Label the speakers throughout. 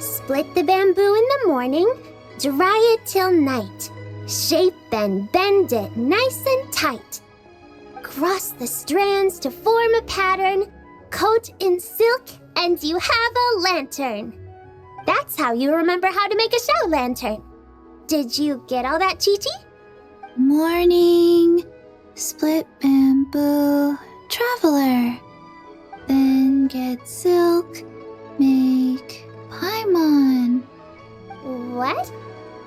Speaker 1: Split the bamboo in the morning, dry it till night. Shape and bend it nice and tight. Cross the strands to form a pattern, coat in silk, and you have a lantern. That's how you remember how to make a show lantern. Did you get all that, Chi-Chi?
Speaker 2: Morning, split bamboo, traveler. Then get silk, make Paimon.
Speaker 1: What?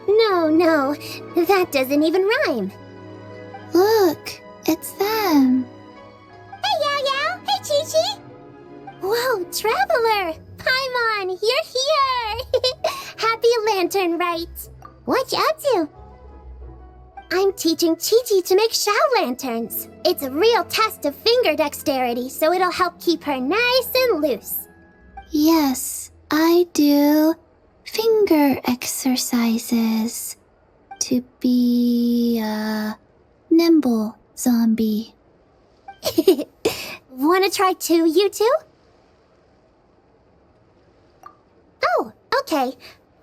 Speaker 1: No, that doesn't even rhyme.
Speaker 2: Look, it's them.
Speaker 1: Hey, Yao Yao! Hey, Chi-Chi! Whoa, Traveler! Paimon, you're here! Happy Lantern Rite! What you up to? I'm teaching Chi-Chi to make show lanterns. It's a real test of finger dexterity, so it'll help keep her nice and loose.
Speaker 2: Yes, I do finger exercises to be a nimble zombie.
Speaker 1: Wanna try too, you two? Oh, okay.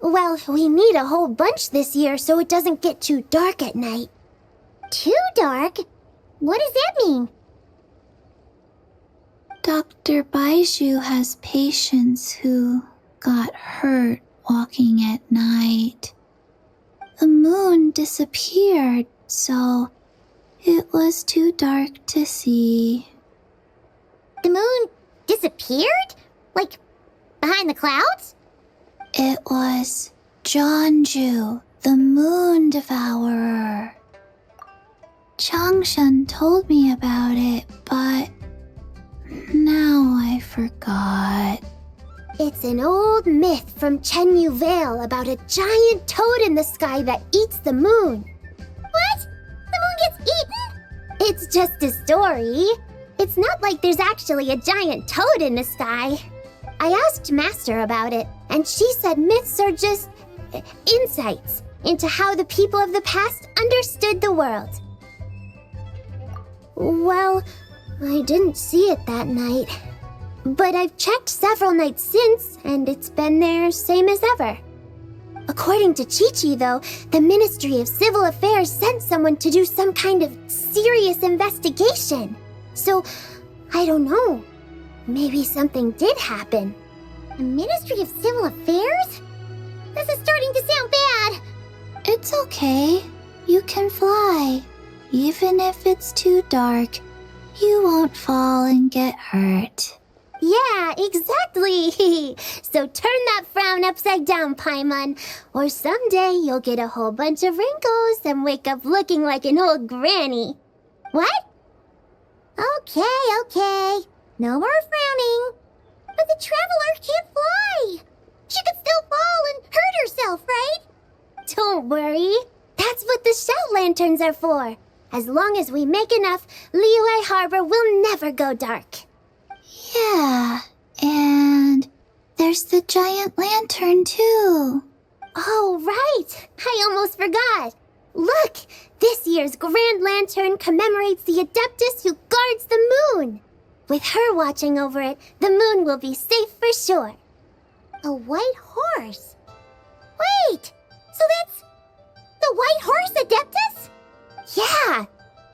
Speaker 1: Well, we need a whole bunch this year so it doesn't get too dark at night. Too dark? What does that mean?
Speaker 2: Dr. Baiju has patients who got hurt walking at night. The moon disappeared, so it was too dark to see.
Speaker 1: The moon disappeared? Like, behind the clouds?
Speaker 2: It was Jeonju, the moon devourer. Changshan told me about it, but now I forgot.
Speaker 1: It's an old myth from Chenyu Vale about a giant toad in the sky that eats the moon. What? The moon gets eaten? It's just a story. It's not like there's actually a giant toad in the sky. I asked Master about it, and she said myths are just insights into how the people of the past understood the world. Well, I didn't see it that night. But I've checked several nights since, and it's been there same as ever. According to Chi-Chi, though, the Ministry of Civil Affairs sent someone to do some kind of serious investigation. So, I don't know. Maybe something did happen. The Ministry of Civil Affairs? This is starting to sound bad.
Speaker 2: It's okay. You can fly. Even if it's too dark, you won't fall and get hurt.
Speaker 1: Yeah, exactly. So turn that frown upside down, Paimon, or someday you'll get a whole bunch of wrinkles and wake up looking like an old granny. What? Okay. No more frowning. But the Traveler can't fly. She could still fall and hurt herself, right? Don't worry. That's what the show lanterns are for. As long as we make enough, Liyue Harbor will never go dark.
Speaker 2: Yeah, and there's the giant lantern too.
Speaker 1: Oh, right! I almost forgot. Look! This year's Grand Lantern commemorates the Adeptus who guards the moon. With her watching over it, the moon will be safe for sure. A white horse? Wait! So that's the White Horse Adeptus? Yeah!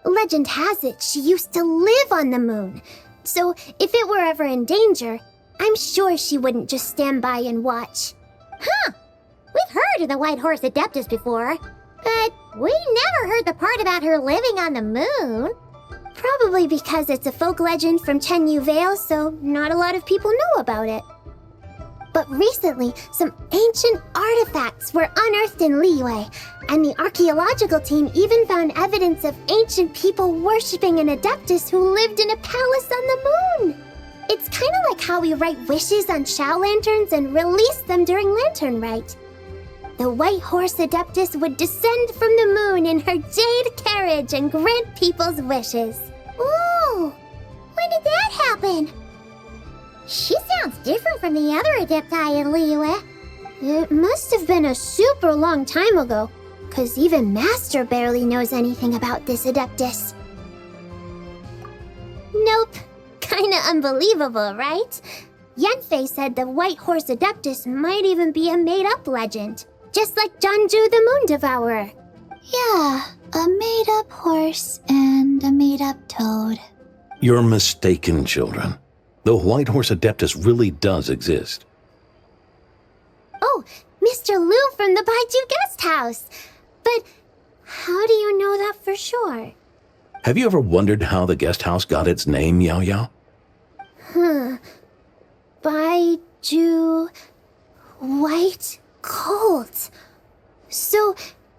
Speaker 1: Legend has it she used to live on the moon. So if it were ever in danger, I'm sure she wouldn't just stand by and watch. Huh! We've heard of the White Horse Adeptus before, but we never heard the part about her living on the moon. Probably because it's a folk legend from Chenyu Vale, so not a lot of people know about it. But recently, some ancient artifacts were unearthed in Liyue, and the archaeological team even found evidence of ancient people worshipping an Adeptus who lived in a palace on the moon. It's kind of like how we write wishes on show lanterns and release them during Lantern Rite. The White Horse Adeptus would descend from the moon in her jade carriage and grant people's wishes. Ooh! When did that happen? She sounds different from the other Adepti in Liyue. It must have been a super long time ago, 'cause even Master barely knows anything about this Adeptus. Nope. Kinda unbelievable, right? Yanfei said the White Horse Adeptus might even be a made-up legend, just like Janju the Moon Devourer.
Speaker 2: Yeah, a made-up horse and a made-up toad.
Speaker 3: You're mistaken, children. The White Horse Adeptus really does exist.
Speaker 1: Oh, Mr. Liu from the Baiju Guest House. But how do you know that for sure?
Speaker 3: Have you ever wondered how the guest house got its name, Yao Yao?
Speaker 1: Baiju... White Colt. So,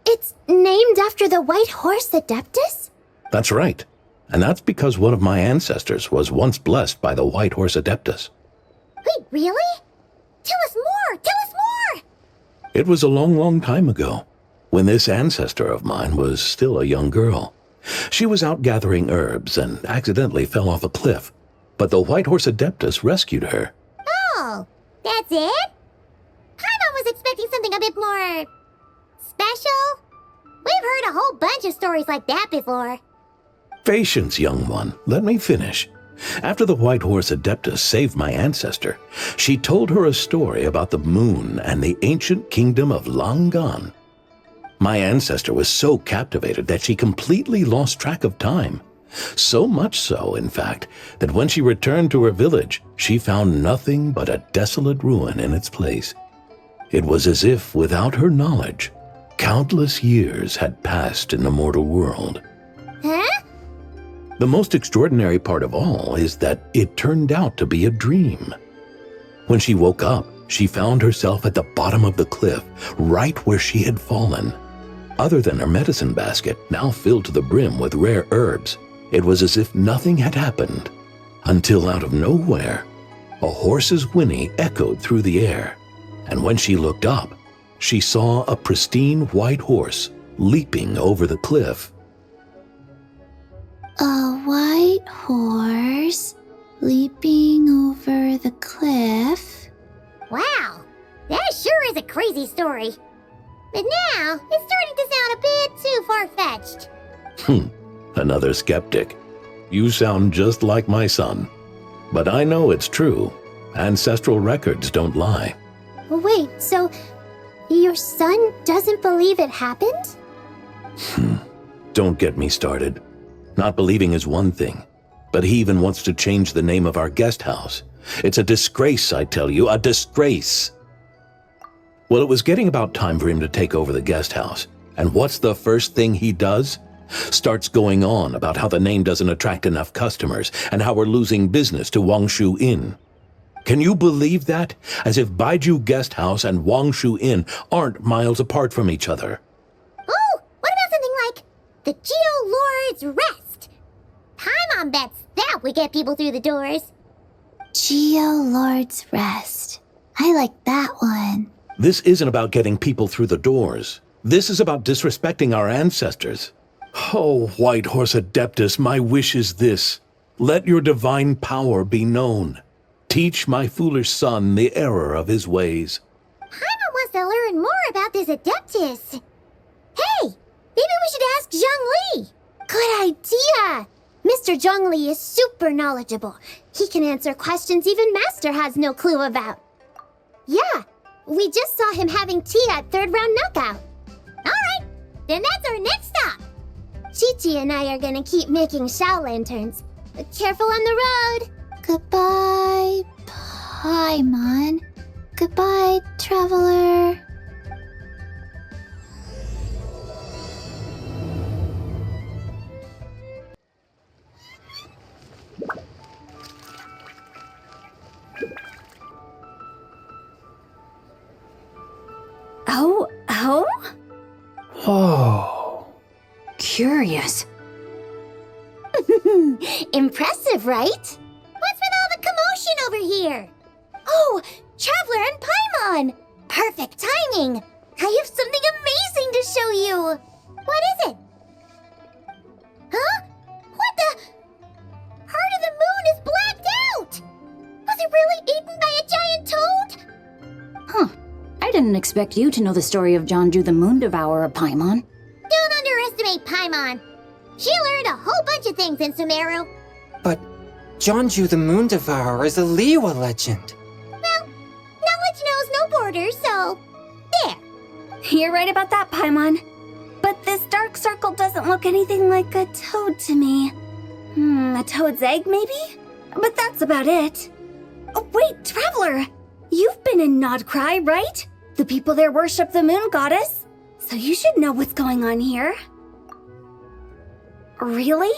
Speaker 1: it's named after the White Horse Adeptus?
Speaker 3: That's right. And that's because one of my ancestors was once blessed by the White Horse Adeptus.
Speaker 1: Wait, really? Tell us more! Tell us more!
Speaker 3: It was a long, long time ago, when this ancestor of mine was still a young girl. She was out gathering herbs and accidentally fell off a cliff, but the White Horse Adeptus rescued her.
Speaker 1: Oh, that's it? Paimon was expecting something a bit more... special? We've heard a whole bunch of stories like that before.
Speaker 3: Patience, young one. Let me finish. After the White Horse Adeptus saved my ancestor, she told her a story about the moon and the ancient kingdom of long gone. My ancestor was so captivated that she completely lost track of time. So much so, in fact, that when she returned to her village, she found nothing but a desolate ruin in its place. It was as if, without her knowledge, countless years had passed in the mortal world.
Speaker 1: Huh?
Speaker 3: The most extraordinary part of all is that it turned out to be a dream. When she woke up, she found herself at the bottom of the cliff, right where she had fallen. Other than her medicine basket, now filled to the brim with rare herbs, it was as if nothing had happened. Until out of nowhere, a horse's whinny echoed through the air, and when she looked up, she saw a pristine white horse leaping over the cliff.
Speaker 2: A white horse leaping over the cliff?
Speaker 1: Wow, that sure is a crazy story. But now, it's starting to sound a bit too far-fetched.
Speaker 3: Another skeptic. You sound just like my son. But I know it's true. Ancestral records don't lie.
Speaker 1: Wait, so your son doesn't believe it happened?
Speaker 3: Don't get me started. Not believing is one thing, but he even wants to change the name of our guest house. It's a disgrace, I tell you, a disgrace. Well, it was getting about time for him to take over the guest house. And what's the first thing he does? Starts going on about how the name doesn't attract enough customers and how we're losing business to Wangshu Inn. Can you believe that? As if Baiju Guest House and Wangshu Inn aren't miles apart from each other.
Speaker 1: Oh, what about something like the Geo Lord's Rest? Paimon bets that would get people through the doors.
Speaker 2: Geo Lord's Rest. I like that one.
Speaker 3: This isn't about getting people through the doors. This is about disrespecting our ancestors. Oh, White Horse Adeptus, my wish is this. Let your divine power be known. Teach my foolish son the error of his ways.
Speaker 1: Paimon wants to learn more about this Adeptus. Hey, maybe we should ask Zhongli. Good idea. Mr. Zhongli is super knowledgeable. He can answer questions even Master has no clue about. Yeah, we just saw him having tea at third round knockout. All right, then that's our next stop. Chi-Chi and I are gonna keep making Shao lanterns. Careful on the road.
Speaker 2: Goodbye, Paimon. Goodbye, traveler.
Speaker 4: Oh?
Speaker 3: Oh.
Speaker 4: Curious.
Speaker 1: Impressive, right? What's with all the commotion over here? Oh, Traveler and Paimon! Perfect timing! I have something amazing to show you! What is it? Huh? What the? Heart of the Moon is blacked out! Was it really eaten by a giant toad?
Speaker 4: Huh. I didn't didn't expect you to know the story of Zhongli the Moon Devourer, Paimon.
Speaker 1: Don't underestimate Paimon. She learned a whole bunch of things in Sumeru.
Speaker 5: But Zhongli the Moon Devourer is a Liyue legend.
Speaker 1: Well, knowledge knows no borders, so there.
Speaker 2: You're right about that, Paimon. But this dark circle doesn't look anything like a toad to me. A toad's egg, maybe? But that's about it. Oh, wait, Traveler! You've been in Nodcry, right? The people there worship the moon goddess. So you should know what's going on here. Really?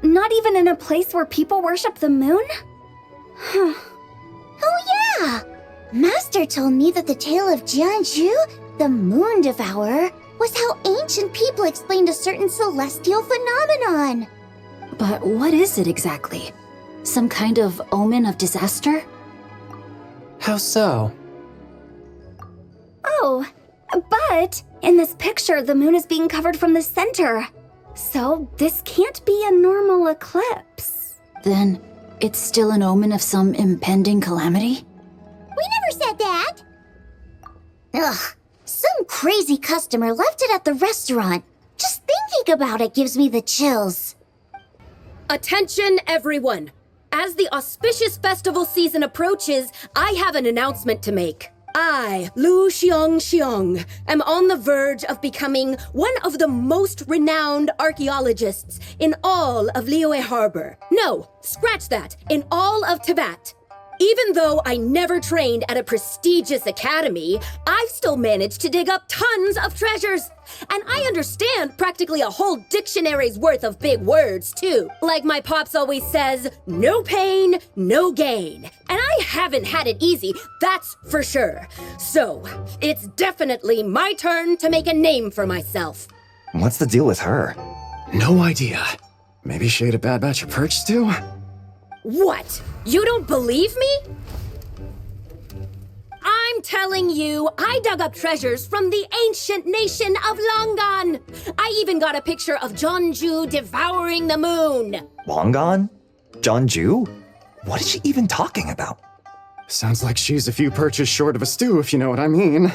Speaker 2: Not even in a place where people worship the moon?
Speaker 1: Oh yeah! Master told me that the tale of Jianzhu, the moon devourer, was how ancient people explained a certain celestial phenomenon.
Speaker 4: But what is it exactly? Some kind of omen of disaster?
Speaker 5: How so?
Speaker 2: Oh, but in this picture, the moon is being covered from the center. So this can't be a normal eclipse.
Speaker 4: Then it's still an omen of some impending calamity?
Speaker 1: We never said that. Ugh, some crazy customer left it at the restaurant. Just thinking about it gives me the chills.
Speaker 6: Attention, everyone! As the auspicious festival season approaches, I have an announcement to make. I, Lu Xiong, am on the verge of becoming one of the most renowned archaeologists in all of Liyue Harbor. No, scratch that, in all of Tibet. Even though I never trained at a prestigious academy, I've still managed to dig up tons of treasures. And I understand practically a whole dictionary's worth of big words, too. Like my pops always says, no pain, no gain. And I haven't had it easy, that's for sure. So, it's definitely my turn to make a name for myself.
Speaker 7: What's the deal with her?
Speaker 8: No idea. Maybe she ate a bad batch of perch stew?
Speaker 6: What? You don't believe me? I'm telling you, I dug up treasures from the ancient nation of Longan. I even got a picture of Zhongli devouring the moon.
Speaker 7: Long gone? Zhongli? What is she even talking about?
Speaker 8: Sounds like she's a few perches short of a stew, if you know what I mean.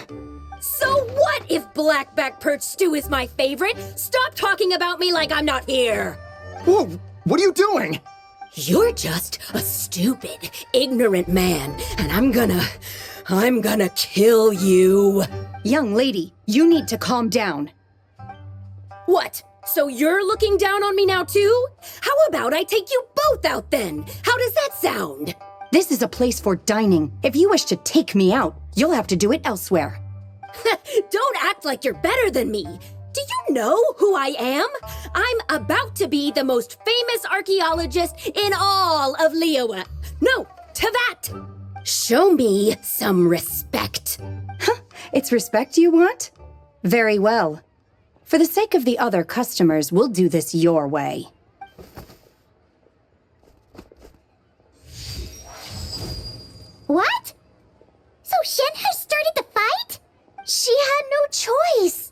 Speaker 6: So what if blackback perch stew is my favorite? Stop talking about me like I'm not here.
Speaker 8: Whoa, what are you doing?
Speaker 6: You're just a stupid, ignorant man, and I'm gonna kill you.
Speaker 9: Young lady, you need to calm down.
Speaker 6: What? So you're looking down on me now too? How about I take you both out then? How does that sound?
Speaker 9: This is a place for dining. If you wish to take me out, you'll have to do it elsewhere.
Speaker 6: Don't act like you're better than me. Do you know who I am? I'm about to be the most famous archaeologist in all of Liyue. No, Tibet. Show me some respect.
Speaker 9: It's respect you want? Very well. For the sake of the other customers, we'll do this your way.
Speaker 1: What? So Shen has started the fight? She had no choice.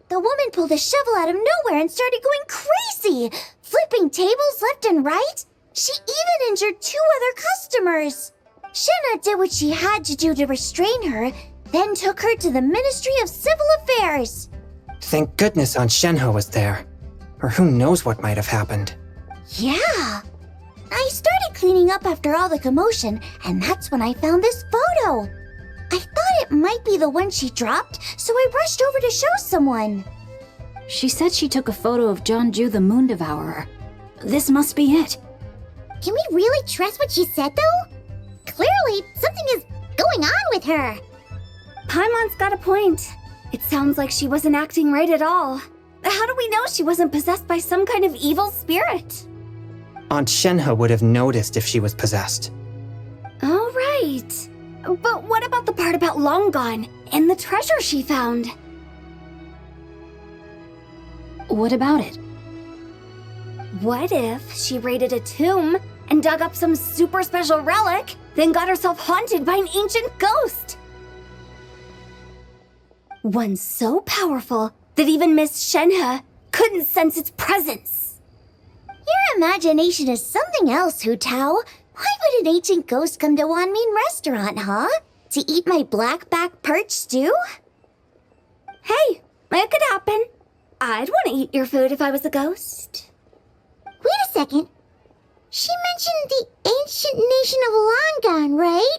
Speaker 1: The woman pulled a shovel out of nowhere and started going crazy, flipping tables left and right. She even injured 2 other customers. Shenna did what she had to do to restrain her, then took her to the Ministry of Civil Affairs.
Speaker 5: Thank goodness Aunt Shenhe was there. Or who knows what might have happened.
Speaker 1: Yeah. I started cleaning up after all the commotion, and that's when I found this photo. I thought it might be the one she dropped, so I rushed over to show someone.
Speaker 4: She said she took a photo of Zhongli the Moon Devourer. This must be it.
Speaker 1: Can we really trust what she said, though? Clearly, something is going on with her.
Speaker 2: Paimon's got a point. It sounds like she wasn't acting right at all. How do we know she wasn't possessed by some kind of evil spirit?
Speaker 5: Aunt Shenhe would have noticed if she was possessed.
Speaker 2: All right. But what about the part about Long Gone and the treasure she found?
Speaker 4: What about it?
Speaker 2: What if she raided a tomb and dug up some super special relic, then got herself haunted by an ancient ghost? One so powerful that even Miss Shenhe couldn't sense its presence.
Speaker 1: Your imagination is something else, Hu Tao. Why would an ancient ghost come to Wanmin restaurant, huh?
Speaker 2: To eat my black-back perch stew? Hey, it could happen. I'd want to eat your food if I was a ghost.
Speaker 1: Wait a second. She mentioned the ancient nation of Longon, right?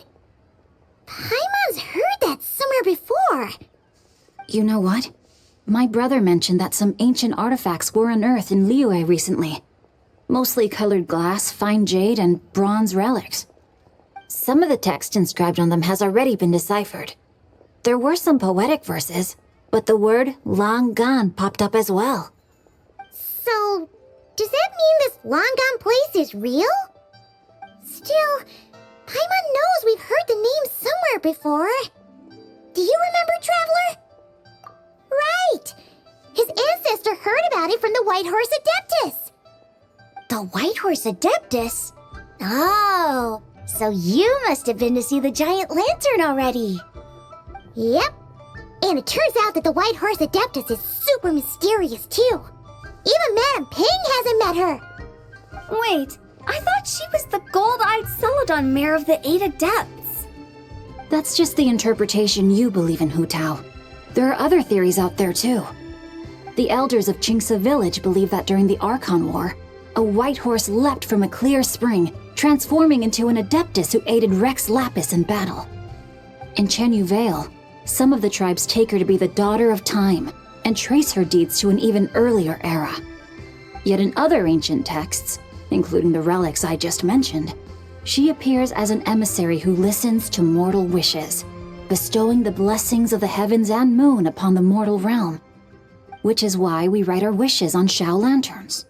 Speaker 1: Paimon's heard that somewhere before.
Speaker 4: You know what? My brother mentioned that some ancient artifacts were unearthed in Liyue recently. Mostly colored glass, fine jade, and bronze relics. Some of the text inscribed on them has already been deciphered. There were some poetic verses, but the word long gone popped up as well.
Speaker 1: So, does that mean this Longon place is real? Still, Paimon knows we've heard the name somewhere before. Do you remember, Traveler? Right! His ancestor heard about it from the White Horse Adeptus.
Speaker 2: The White Horse Adeptus? Oh, so you must have been to see the giant lantern already.
Speaker 1: Yep. And it turns out that the White Horse Adeptus is super mysterious, too. Even Madame Ping hasn't met her.
Speaker 2: Wait, I thought she was the gold-eyed Celadon mare of the 8 Adepts.
Speaker 4: That's just the interpretation you believe in, Hu Tao. There are other theories out there, too. The elders of Qingce village believe that during the Archon War, a white horse leapt from a clear spring, transforming into an Adeptus who aided Rex Lapis in battle. In Chenyu Vale, some of the tribes take her to be the daughter of time and trace her deeds to an even earlier era. Yet in other ancient texts, including the relics I just mentioned, she appears as an emissary who listens to mortal wishes, bestowing the blessings of the heavens and moon upon the mortal realm, which is why we write our wishes on Shao lanterns.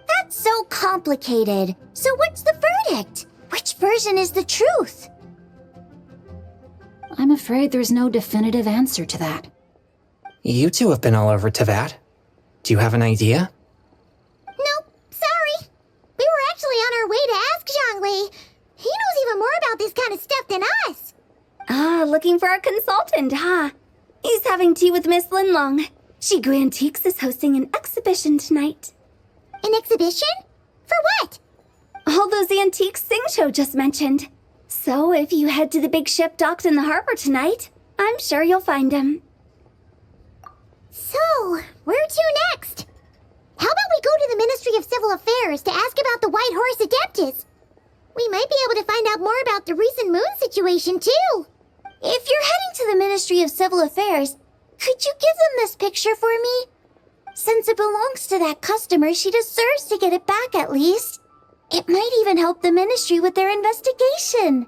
Speaker 2: That's so complicated. So what's the verdict? Which version is the truth?
Speaker 4: I'm afraid there's no definitive answer to that.
Speaker 5: You two have been all over Teyvat. Do you have an idea?
Speaker 1: Nope, sorry. We were actually on our way to ask Zhongli. He knows even more about this kind of stuff than us.
Speaker 2: Ah, looking for a consultant, huh? He's having tea with Miss Linlong. Shigu Antiques is hosting an exhibition tonight.
Speaker 1: An exhibition? For what?
Speaker 2: All those antiques Xingqiu just mentioned. So if you head to the big ship docked in the harbor tonight, I'm sure you'll find him.
Speaker 1: So, where to next? How about we go to the Ministry of Civil Affairs to ask about the White Horse Adeptus? We might be able to find out more about the recent moon situation, too.
Speaker 2: If you're heading to the Ministry of Civil Affairs, could you give them this picture for me? Since it belongs to that customer, she deserves to get it back at least. It might even help the ministry with their investigation.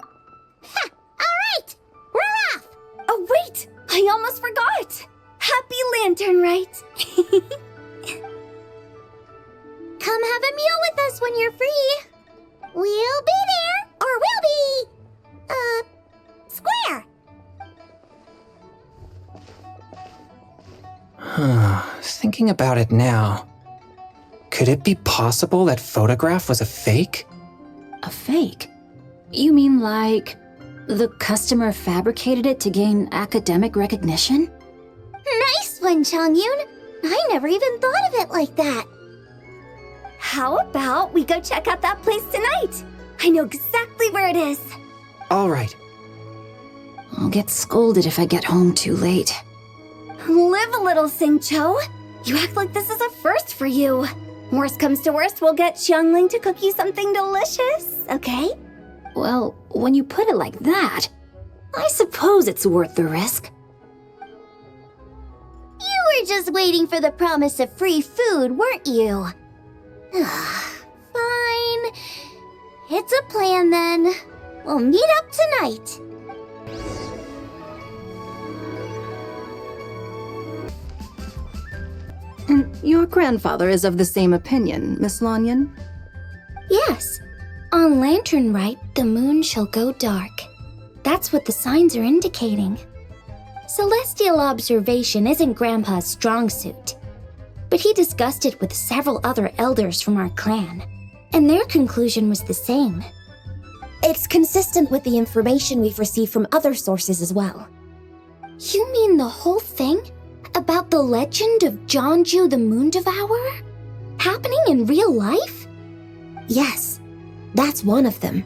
Speaker 1: Ha! Alright! We're off!
Speaker 2: Oh wait! I almost forgot! Happy Lantern Rite! Come have a meal with us when you're free.
Speaker 1: We'll be there, or we'll be... square!
Speaker 5: Thinking about it now, could it be possible that photograph was a fake?
Speaker 4: A fake? You mean like the customer fabricated it to gain academic recognition?
Speaker 2: Nice one, Chongyun. I never even thought of it like that. How about we go check out that place tonight? I know exactly where it is.
Speaker 5: All right.
Speaker 4: I'll get scolded if I get home too late.
Speaker 2: Live a little, Xingqiu. You act like this is a first for you. Worst comes to worst, we'll get Xiangling to cook you something delicious, okay?
Speaker 4: Well, when you put it like that, I suppose it's worth the risk.
Speaker 2: You were just waiting for the promise of free food, weren't you? Fine. It's a plan then. We'll meet up tonight.
Speaker 9: Your grandfather is of the same opinion, Miss Lanyan?
Speaker 2: Yes. On Lantern Rite, the moon shall go dark. That's what the signs are indicating. Celestial observation isn't Grandpa's strong suit, but he discussed it with several other elders from our clan, and their conclusion was the same. It's consistent with the information we've received from other sources as well. You mean the whole thing? About the legend of Zhongli the Moon Devourer? Happening in real life? Yes, that's one of them.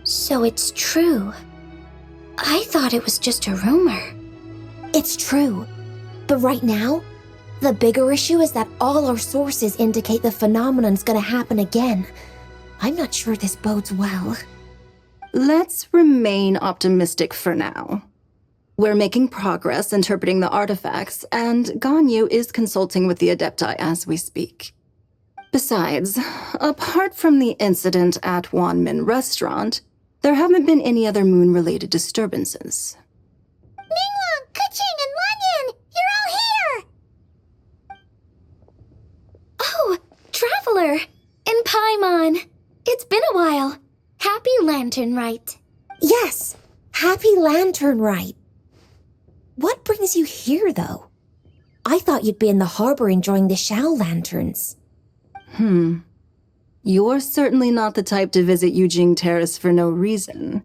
Speaker 2: So it's true. I thought it was just a rumor.
Speaker 1: It's true. But right now, the bigger issue is that all our sources indicate the phenomenon's gonna happen again. I'm not sure this bodes well.
Speaker 9: Let's remain optimistic for now. We're making progress interpreting the artifacts, and Ganyu is consulting with the Adepti as we speak. Besides, apart from the incident at Wanmin Restaurant, there haven't been any other moon-related disturbances.
Speaker 1: Ningguang, Keqing, and Lanyan! You're all here!
Speaker 2: Oh, Traveler! And Paimon! It's been a while. Happy Lantern Rite.
Speaker 1: Yes, happy Lantern Rite. What brings you here, though? I thought you'd be in the harbor enjoying the Shao lanterns.
Speaker 9: You're certainly not the type to visit Yujing Terrace for no reason.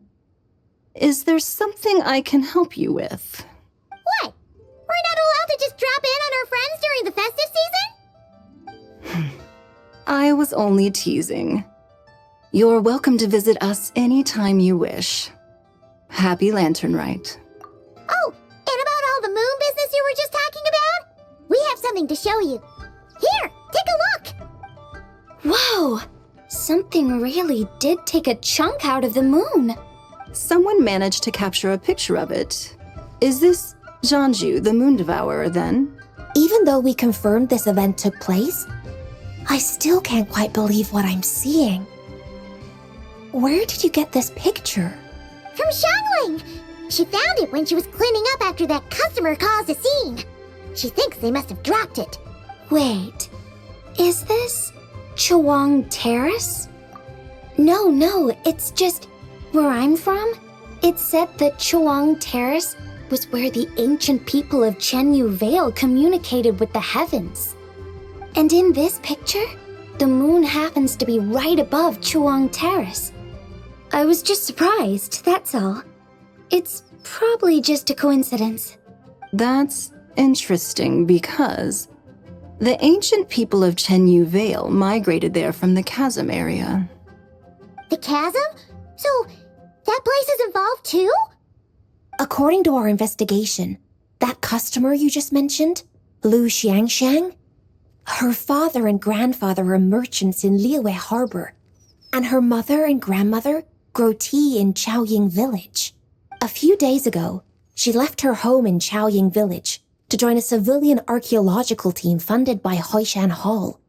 Speaker 9: Is there something I can help you with?
Speaker 1: What? We're not allowed to just drop in on our friends during the festive season?
Speaker 9: I was only teasing. You're welcome to visit us anytime you wish. Happy Lantern Rite.
Speaker 1: Oh, and about all the moon business you were just talking about? We have something to show you. Here, take a look!
Speaker 2: Whoa! Something really did take a chunk out of the moon.
Speaker 9: Someone managed to capture a picture of it. Is this Zhongli, the Moon Devourer, then?
Speaker 1: Even though we confirmed this event took place, I still can't quite believe what I'm seeing. Where did you get this picture? From Zhongli! She found it when she was cleaning up after that customer caused a scene. She thinks they must have dropped it.
Speaker 2: Wait, is this Chuang Terrace? No, it's just where I'm from. It said that Chuang Terrace was where the ancient people of Chenyu Vale communicated with the heavens. And in this picture, the moon happens to be right above Chuang Terrace. I was just surprised, that's all. It's probably just a coincidence.
Speaker 9: That's interesting because the ancient people of Chenyu Vale migrated there from the chasm area.
Speaker 1: The chasm? So, that place is involved too? According to our investigation, that customer you just mentioned, Lu Xiangxiang, her father and grandfather are merchants in Liyue Harbor, and her mother and grandmother grow tea in Chaoying Village. A few days ago, she left her home in Chaoying Village to join a civilian archaeological team funded by Hoishan Hall,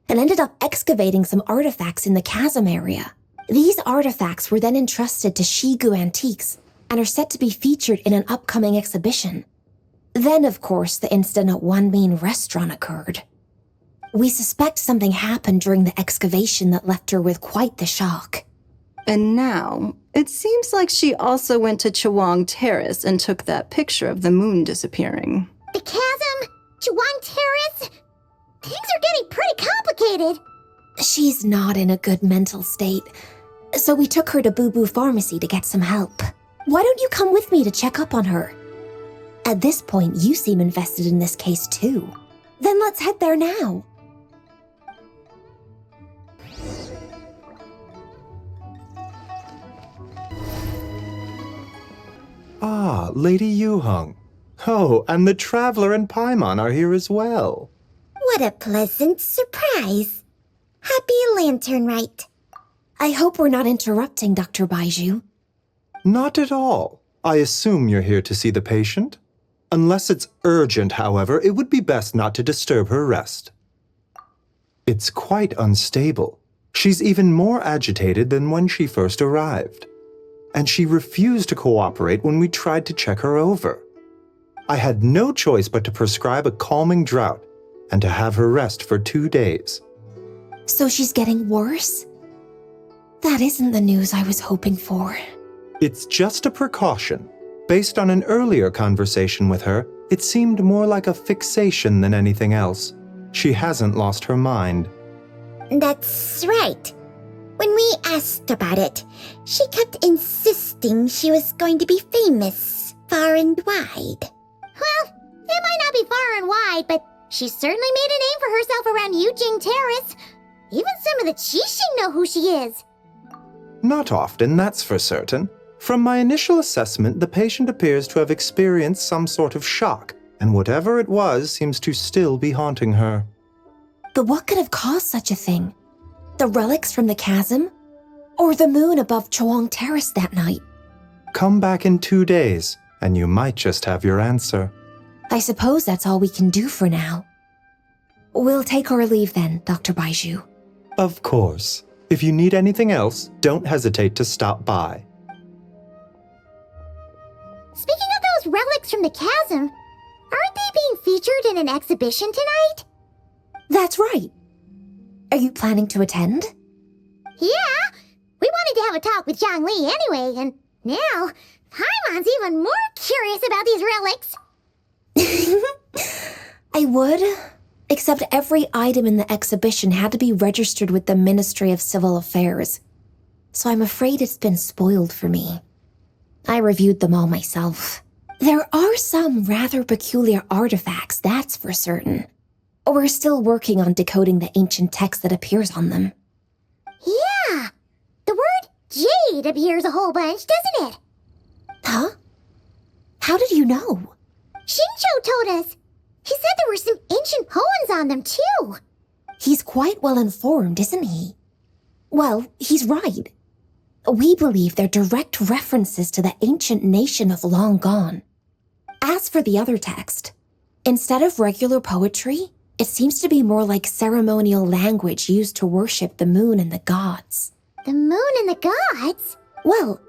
Speaker 1: and ended up excavating some artifacts in the chasm area. These artifacts were then entrusted to Shigu Antiques and are set to be featured in an upcoming exhibition. Then, of course, the incident at Wanmin Restaurant occurred. We suspect something happened during the excavation that left her with quite the shock.
Speaker 9: And now, it seems like she also went to Chuang Terrace and took that picture of the moon disappearing.
Speaker 1: The chasm? Chuang Terrace? Things are getting pretty complicated. She's not in a good mental state, so we took her to Boo Boo Pharmacy to get some help. Why don't you come with me to check up on her? At this point, you seem invested in this case too. Then let's head there now.
Speaker 8: Ah, Lady Yuheng. Oh, and the Traveler and Paimon are here as well.
Speaker 1: What a pleasant surprise. Happy Lantern Rite. I hope we're not interrupting, Dr. Baiju.
Speaker 8: Not at all. I assume you're here to see the patient? Unless it's urgent, however, it would be best not to disturb her rest. It's quite unstable. She's even more agitated than when she first arrived. And she refused to cooperate when we tried to check her over. I had no choice but to prescribe a calming draught and to have her rest for 2 days.
Speaker 1: So she's getting worse? That isn't the news I was hoping for.
Speaker 8: It's just a precaution. Based on an earlier conversation with her, it seemed more like a fixation than anything else. She hasn't lost her mind.
Speaker 1: That's right. When we asked about it, she kept insisting she was going to be famous far and wide. Well, it might not be far and wide, but she certainly made a name for herself around Yujing Terrace. Even some of the Qixing know who she is.
Speaker 8: Not often, that's for certain. From my initial assessment, the patient appears to have experienced some sort of shock, and whatever it was seems to still be haunting her.
Speaker 10: But what could have caused such a thing? The relics from the chasm? Or the moon above Chuang Terrace that night?
Speaker 8: Come back in 2 days, and you might just have your answer.
Speaker 10: I suppose that's all we can do for now. We'll take our leave then, Dr. Baiju.
Speaker 8: Of course. If you need anything else, don't hesitate to stop by.
Speaker 1: Speaking of those relics from the chasm, aren't they being featured in an exhibition tonight?
Speaker 10: That's right. Are you planning to attend?
Speaker 1: Yeah, we wanted to have a talk with Zhongli anyway, and now Paimon's even more curious about these relics.
Speaker 10: I would, except every item in the exhibition had to be registered with the Ministry of Civil Affairs. So I'm afraid it's been spoiled for me. I reviewed them all myself. There are some rather peculiar artifacts, that's for certain. We're still working on decoding the ancient text that appears on them.
Speaker 1: Yeah, the word jade appears a whole bunch, doesn't it?
Speaker 10: Huh? How did you know?
Speaker 1: Shincho told us. He said there were some ancient poems on them, too.
Speaker 10: He's quite well informed, isn't he? Well, he's right. We believe they're direct references to the ancient nation of long gone. As for the other text, instead of regular poetry, it seems to be more like ceremonial language used to worship the moon and the gods.
Speaker 1: The moon and the gods?
Speaker 10: Well,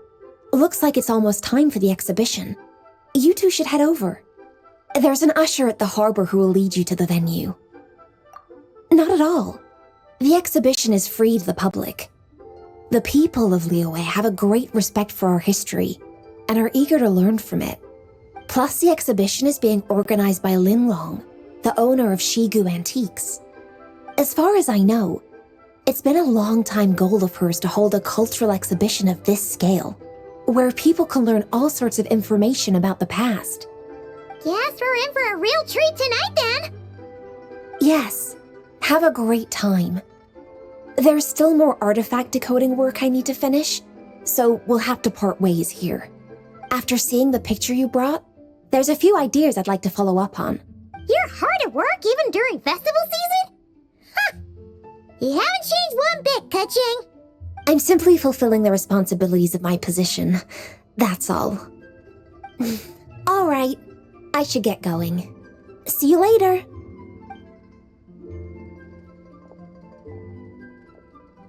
Speaker 10: looks like it's almost time for the exhibition. You two should head over. There's an usher at the harbor who will lead you to the venue. Not at all. The exhibition is free to the public. The people of Liyue have a great respect for our history and are eager to learn from it. Plus, the exhibition is being organized by Linlong, the owner of Shigu Antiques. As far as I know, it's been a long-time goal of hers to hold a cultural exhibition of this scale, where people can learn all sorts of information about the past.
Speaker 1: Guess we're in for a real treat tonight, then.
Speaker 10: Yes, have a great time. There's still more artifact decoding work I need to finish, so we'll have to part ways here. After seeing the picture you brought, there's a few ideas I'd like to follow up on.
Speaker 1: You're hard at work even during festival season? Huh. You haven't changed one bit, Ka-Ching.
Speaker 10: I'm simply fulfilling the responsibilities of my position. That's all. All right, I should get going. See you later.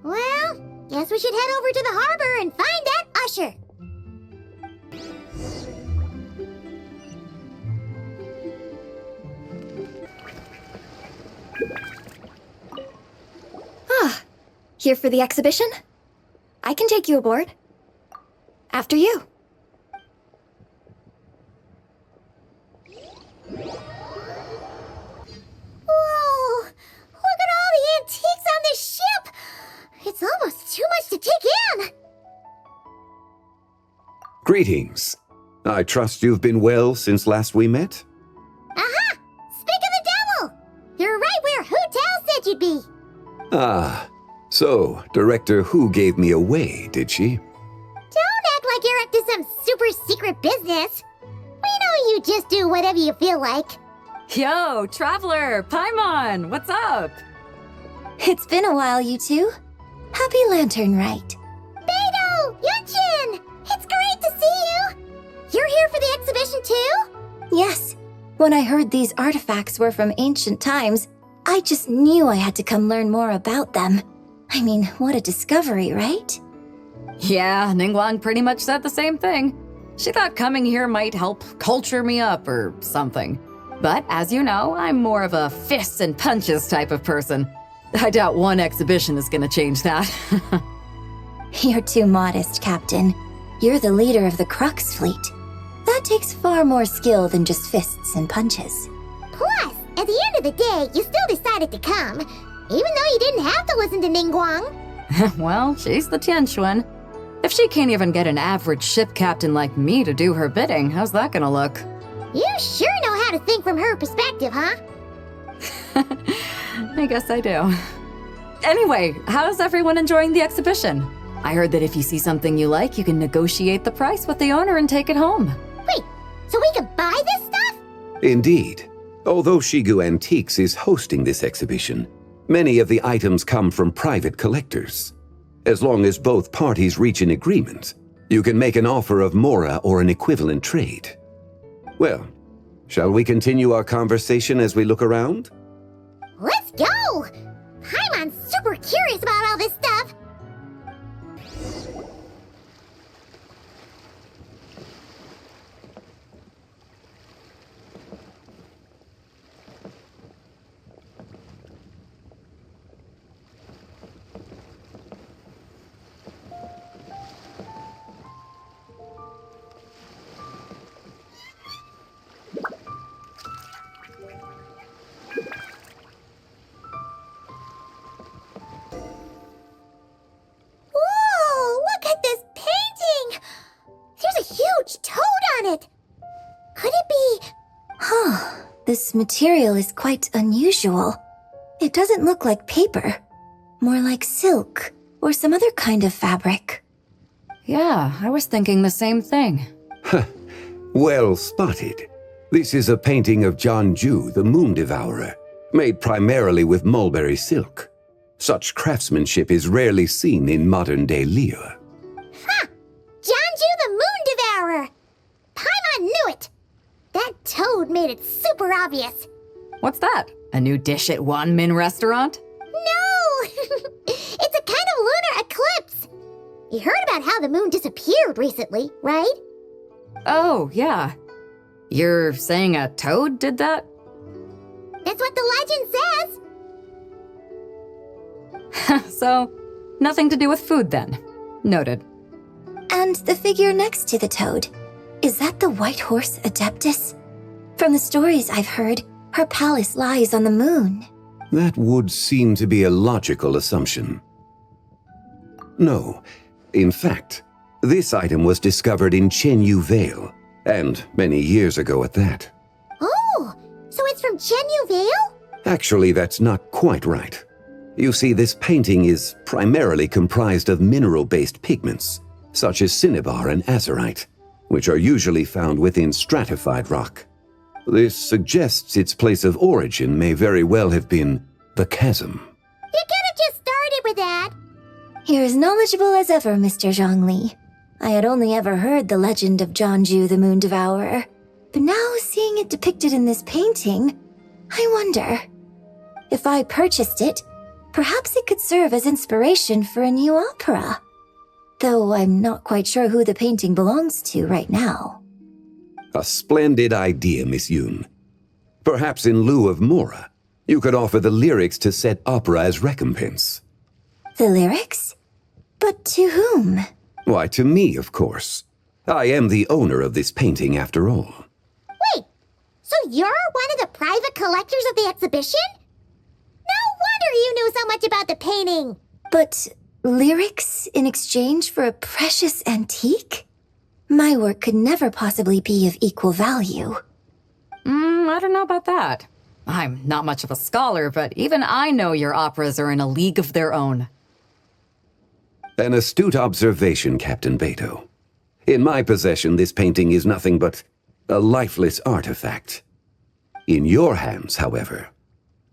Speaker 1: Well, guess we should head over to the harbor and find that usher.
Speaker 2: Ah, here for the exhibition? I can take you aboard. After you.
Speaker 1: Whoa! Look at all the antiques on this ship! It's almost too much to take in!
Speaker 11: Greetings. I trust you've been well since last we met?
Speaker 1: Aha! Speak of the devil! You're right where Hu Tao said you'd be!
Speaker 11: Ah, so Director Hu gave me away, did she?
Speaker 1: Don't act like you're up to some super secret business! We know you just do whatever you feel like.
Speaker 12: Yo, Traveler! Paimon! What's up?
Speaker 2: It's been a while, you two. Happy Lantern Rite.
Speaker 1: Beidou! Yunchin! It's great to see you! You're here for the exhibition too?
Speaker 2: Yes. When I heard these artifacts were from ancient times, I just knew I had to come learn more about them. I mean, what a discovery, right?
Speaker 12: Yeah, Ningguang pretty much said the same thing. She thought coming here might help culture me up or something. But as you know, I'm more of a fists and punches type of person. I doubt one exhibition is gonna change that.
Speaker 2: You're too modest, Captain. You're the leader of the Crux fleet. That takes far more skill than just fists and punches.
Speaker 1: Plus, at the end of the day, you still decided to come, even though you didn't have to listen to Ningguang.
Speaker 12: Well, she's the Tianquan. If she can't even get an average ship captain like me to do her bidding, how's that gonna look?
Speaker 1: You sure know how to think from her perspective, huh?
Speaker 12: I guess I do. Anyway, how's everyone enjoying the exhibition? I heard that if you see something you like, you can negotiate the price with the owner and take it home.
Speaker 1: Wait, so we can buy this stuff?
Speaker 11: Indeed. Although Shigu Antiques is hosting this exhibition, many of the items come from private collectors. As long as both parties reach an agreement, you can make an offer of mora or an equivalent trade. Well, shall we continue our conversation as we look around?
Speaker 1: Let's go! Paimon's super curious about all this stuff.
Speaker 10: This material is quite unusual. It doesn't look like paper, more like silk or some other kind of fabric.
Speaker 12: Yeah, I was thinking the same thing.
Speaker 11: Well spotted. This is a painting of Zhongli, the Moon Devourer, made primarily with mulberry silk. Such craftsmanship is rarely seen in modern-day Liyue.
Speaker 1: Ha! Zhongli the Moon Devourer! Paimon knew it! That toad made it super obvious.
Speaker 12: What's that? A new dish at Wanmin restaurant?
Speaker 1: No! It's a kind of lunar eclipse. You heard about how the moon disappeared recently, right?
Speaker 12: Oh, yeah. You're saying a toad did that?
Speaker 1: That's what the legend says.
Speaker 12: So, nothing to do with food then. Noted.
Speaker 10: And the figure next to the toad. Is that the White Horse Adeptus? From the stories I've heard, her palace lies on the moon.
Speaker 11: That would seem to be a logical assumption. No. In fact, this item was discovered in Chenyu Vale, and many years ago at that.
Speaker 1: Oh, so it's from Chenyu Vale?
Speaker 11: Actually, that's not quite right. You see, this painting is primarily comprised of mineral-based pigments, such as cinnabar and azurite, which are usually found within stratified rock. This suggests its place of origin may very well have been the chasm.
Speaker 1: You could have just started with that.
Speaker 10: You're as knowledgeable as ever, Mr. Zhongli. I had only ever heard the legend of Zhongli the Moon Devourer, but now seeing it depicted in this painting, I wonder. If I purchased it, perhaps it could serve as inspiration for a new opera. Though I'm not quite sure who the painting belongs to right now.
Speaker 11: A splendid idea, Miss Yoon. Perhaps in lieu of mora, you could offer the lyrics to said opera as recompense.
Speaker 10: The lyrics? But to whom?
Speaker 11: Why, to me, of course. I am the owner of this painting, after all.
Speaker 1: Wait, so you're one of the private collectors of the exhibition? No wonder you knew so much about the painting.
Speaker 10: But lyrics in exchange for a precious antique? My work could never possibly be of equal value.
Speaker 12: I don't know about that. I'm not much of a scholar, but even I know your operas are in a league of their own.
Speaker 11: An astute observation, Captain Beto. In my possession, this painting is nothing but a lifeless artifact. In your hands, however,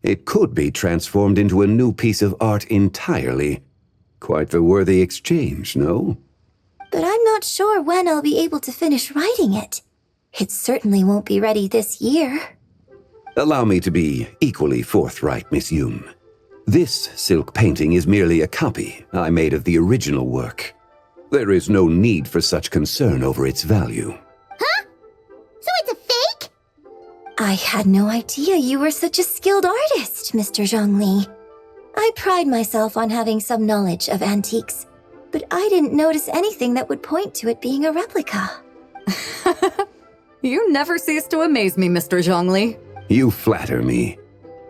Speaker 11: it could be transformed into a new piece of art entirely. Quite the worthy exchange, no?
Speaker 10: But I'm not sure when I'll be able to finish writing it. It certainly won't be ready this year.
Speaker 11: Allow me to be equally forthright, Miss Yoon. This silk painting is merely a copy I made of the original work. There is no need for such concern over its value.
Speaker 1: Huh? So it's a fake?
Speaker 10: I had no idea you were such a skilled artist, Mr. Zhongli. I pride myself on having some knowledge of antiques, but I didn't notice anything that would point to it being a replica.
Speaker 12: You never cease to amaze me, Mr. Zhongli.
Speaker 11: You flatter me.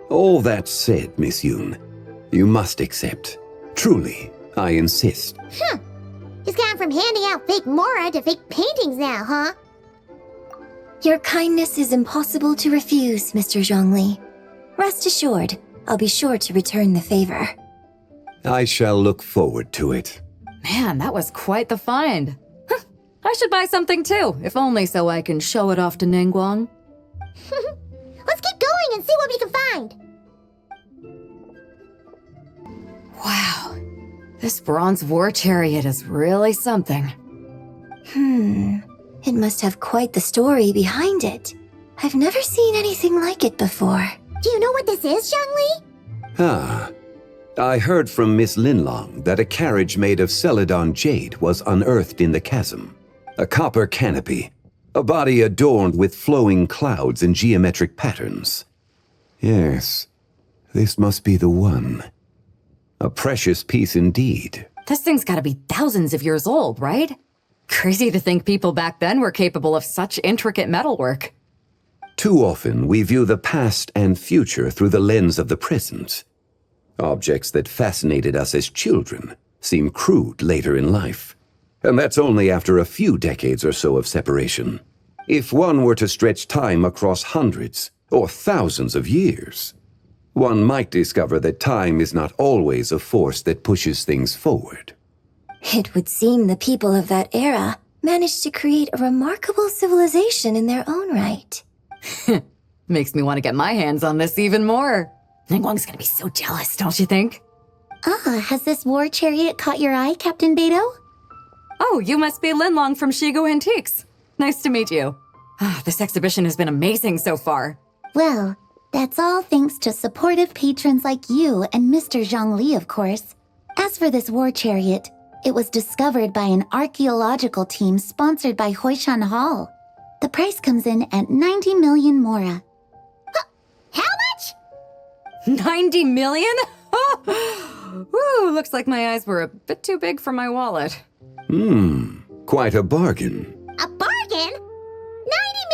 Speaker 11: All that said, Miss Yoon, you must accept. Truly, I insist.
Speaker 1: He's gone from handing out fake mora to fake paintings now, huh?
Speaker 10: Your kindness is impossible to refuse, Mr. Zhongli. Rest assured, I'll be sure to return the favor.
Speaker 11: I shall look forward to it.
Speaker 12: Man, that was quite the find. Huh, I should buy something too, if only so I can show it off to Ningguang.
Speaker 1: Let's keep going and see what we can find.
Speaker 12: Wow, this bronze war chariot is really something.
Speaker 2: It must have quite the story behind it. I've never seen anything like it before.
Speaker 1: Do you know what this is, Zhongli?
Speaker 11: Ah, I heard from Miss Linlong that a carriage made of Celadon jade was unearthed in the chasm. A copper canopy, a body adorned with flowing clouds and geometric patterns. Yes, this must be the one. A precious piece indeed.
Speaker 12: This thing's gotta be thousands of years old, right? Crazy to think people back then were capable of such intricate metalwork.
Speaker 11: Too often we view the past and future through the lens of the present. Objects that fascinated us as children seem crude later in life. And that's only after a few decades or so of separation. If one were to stretch time across hundreds or thousands of years, one might discover that time is not always a force that pushes things forward.
Speaker 2: It would seem the people of that era managed to create a remarkable civilization in their own right.
Speaker 12: Makes me want to get my hands on this even more. Ningguang's gonna be so jealous, don't you think?
Speaker 1: Has this war chariot caught your eye, Captain Beidou?
Speaker 12: Oh, you must be Linlong from Shigo Antiques. Nice to meet you. This exhibition has been amazing so far.
Speaker 1: Well, that's all thanks to supportive patrons like you and Mr. Zhongli, of course. As for this war chariot, it was discovered by an archaeological team sponsored by Hoishan Hall. The price comes in at 90 million mora. How much?
Speaker 12: 90 million? Woo, looks like my eyes were a bit too big for my wallet.
Speaker 11: Quite a bargain.
Speaker 1: A bargain? 90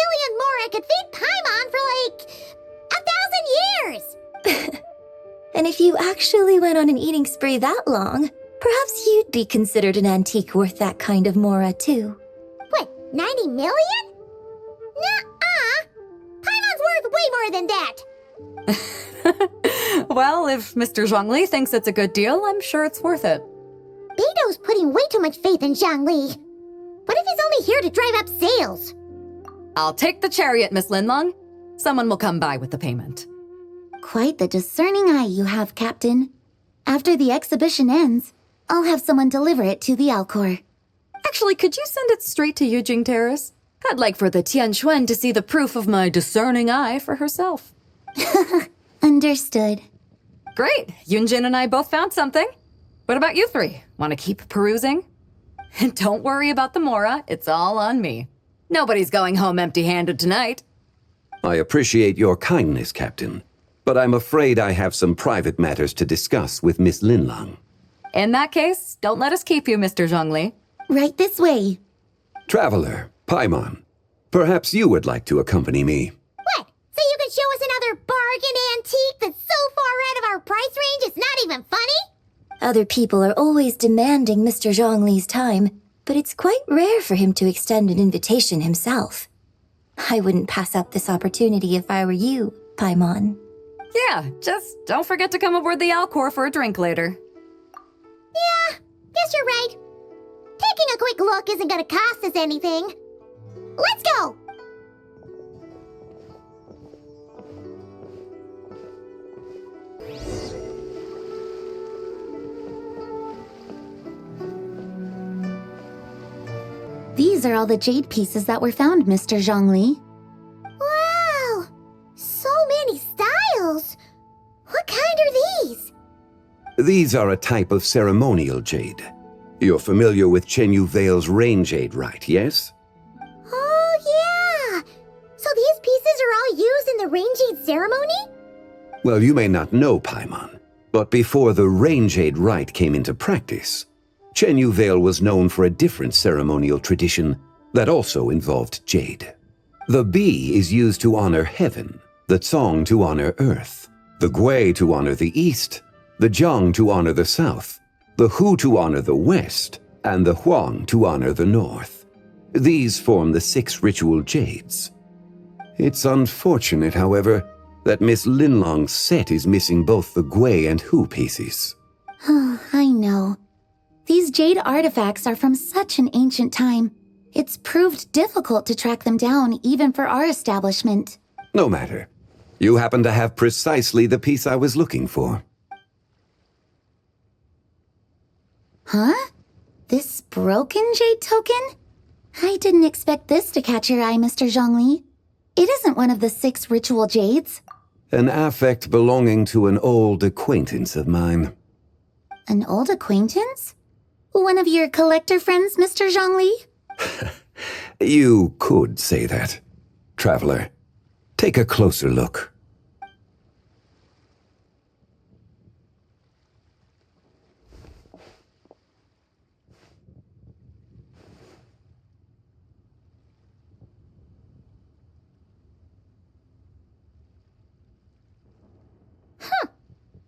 Speaker 1: million mora could feed Paimon for like 1,000 years!
Speaker 2: And if you actually went on an eating spree that long, perhaps you'd be considered an antique worth that kind of mora too.
Speaker 1: What, 90 million? Nuh-uh! Paimon's worth way more than that!
Speaker 12: Well, if Mr. Zhongli thinks it's a good deal, I'm sure it's worth it.
Speaker 1: Beidou's putting way too much faith in Zhongli. What if he's only here to drive up sales?
Speaker 12: I'll take the chariot, Miss Linlong. Someone will come by with the payment.
Speaker 1: Quite the discerning eye you have, Captain. After the exhibition ends, I'll have someone deliver it to the Alcor.
Speaker 12: Actually, could you send it straight to Yujing Terrace? I'd like for the Tianquan to see the proof of my discerning eye for herself.
Speaker 1: Understood.
Speaker 12: Great. Yunjin and I both found something. What about you three? Want to keep perusing? And don't worry about the mora. It's all on me. Nobody's going home empty-handed tonight.
Speaker 11: I appreciate your kindness, Captain, but I'm afraid I have some private matters to discuss with Miss Linlong.
Speaker 12: In that case, don't let us keep you, Mr. Zhongli.
Speaker 1: Right this way.
Speaker 11: Traveler, Paimon, perhaps you would like to accompany me.
Speaker 1: What? So you can show us another bargain antique that's so far out of our price range it's not even funny?
Speaker 2: Other people are always demanding Mr. Zhongli's time, but it's quite rare for him to extend an invitation himself. I wouldn't pass up this opportunity if I were you, Paimon.
Speaker 12: Yeah, just don't forget to come aboard the Alcor for a drink later.
Speaker 1: Yeah, guess you're right. Taking a quick look isn't gonna cost us anything. Let's go! These are all the jade pieces that were found, Mr. Zhongli. Wow! So many styles! What kind are these?
Speaker 11: These are a type of ceremonial jade. You're familiar with Chenyu Vale's rain jade, right, yes?
Speaker 1: Oh, yeah! So these pieces are all used in the rain jade ceremony?
Speaker 11: Well, you may not know, Paimon, but before the rain jade rite came into practice, Chenyu Vale was known for a different ceremonial tradition that also involved jade. The bee is used to honor heaven, the Tsong to honor earth, the Gui to honor the east, the Jiang to honor the south, the Hu to honor the west, and the Huang to honor the north. These form the 6 ritual jades. It's unfortunate, however, that Miss Linlong's set is missing both the Gui and Hu pieces.
Speaker 1: Oh, I know. These
Speaker 2: These jade artifacts are from such an ancient time. It's proved difficult to track them down, even for our establishment.
Speaker 11: No matter. You happen to have precisely the piece I was looking for.
Speaker 2: Huh? This broken jade token? I didn't expect this to catch your eye, Mr. Zhongli. It isn't one of the 6 ritual jades.
Speaker 11: An affect belonging to an old acquaintance of mine.
Speaker 2: An old acquaintance? One of your collector friends, Mr. Zhongli?
Speaker 11: You could say that. Traveler, take a closer look.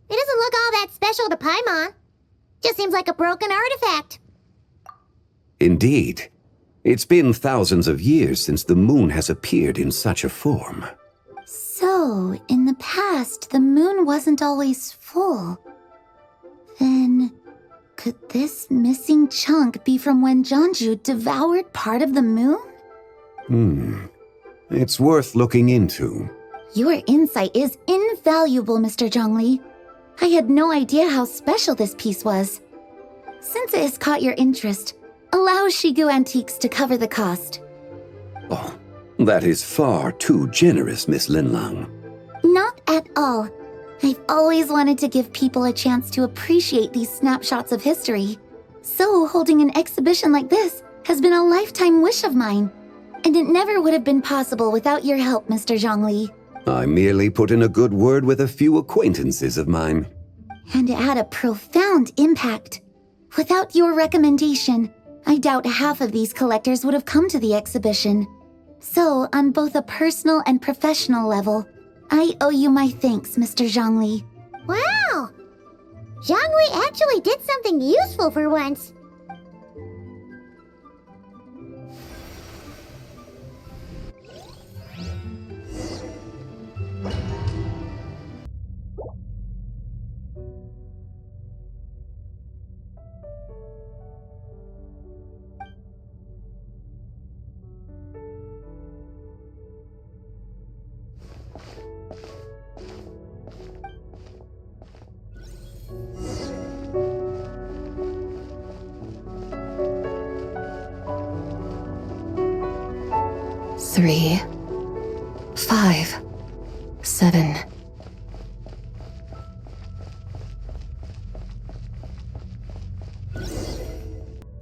Speaker 1: It doesn't look all that special to Paimon. Just seems like a broken artifact.
Speaker 11: Indeed. It's been thousands of years since the moon has appeared in such a form.
Speaker 2: So, in the past, the moon wasn't always full. Then, could this missing chunk be from when Zhongju devoured part of the moon?
Speaker 11: It's worth looking into.
Speaker 2: Your insight is invaluable, Mr. Zhongli. I had no idea how special this piece was. Since it has caught your interest, allow Shigu Antiques to cover the cost.
Speaker 11: Oh, that is far too generous, Miss Linlang.
Speaker 2: Not at all. I've always wanted to give people a chance to appreciate these snapshots of history. So holding an exhibition like this has been a lifetime wish of mine. And it never would have been possible without your help, Mr. Zhongli.
Speaker 11: I merely put in a good word with a few acquaintances of mine.
Speaker 2: And it had a profound impact. Without your recommendation, I doubt half of these collectors would have come to the exhibition. So, on both a personal and professional level, I owe you my thanks, Mr. Zhongli.
Speaker 1: Wow! Zhongli actually did something useful for once.
Speaker 9: Three, 5, 7.